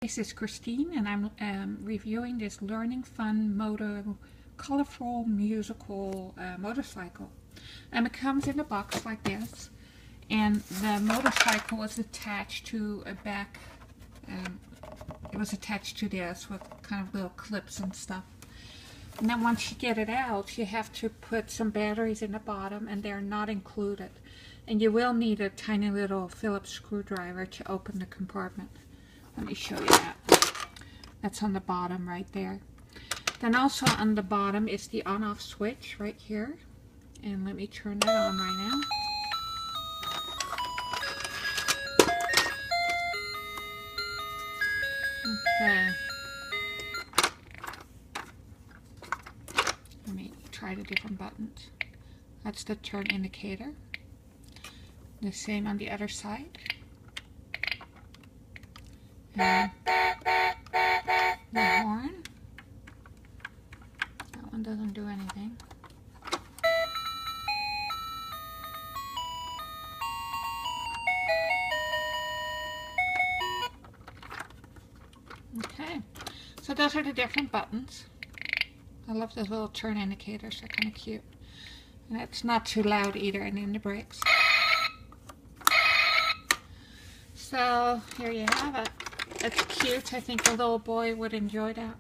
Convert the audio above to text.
This is Christine, and I'm reviewing this Learning Fun colorful musical motorcycle. It comes in a box like this, and the motorcycle was attached to a back. It was attached to this with kind of little clips and stuff. And then once you get it out, you have to put some batteries in the bottom, and they're not included. And you will need a tiny little Phillips screwdriver to open the compartment. Let me show you that. That's on the bottom right there. Then also on the bottom is the on-off switch right here. And let me turn that on right now. Okay. Let me try the different buttons. That's the turn indicator. The same on the other side. And the horn. That one doesn't do anything. Okay, so those are the different buttons. I love those little turn indicators, they're kind of cute. And it's not too loud either, and then the brakes. So here you have it. It's cute. I think a little boy would enjoy that.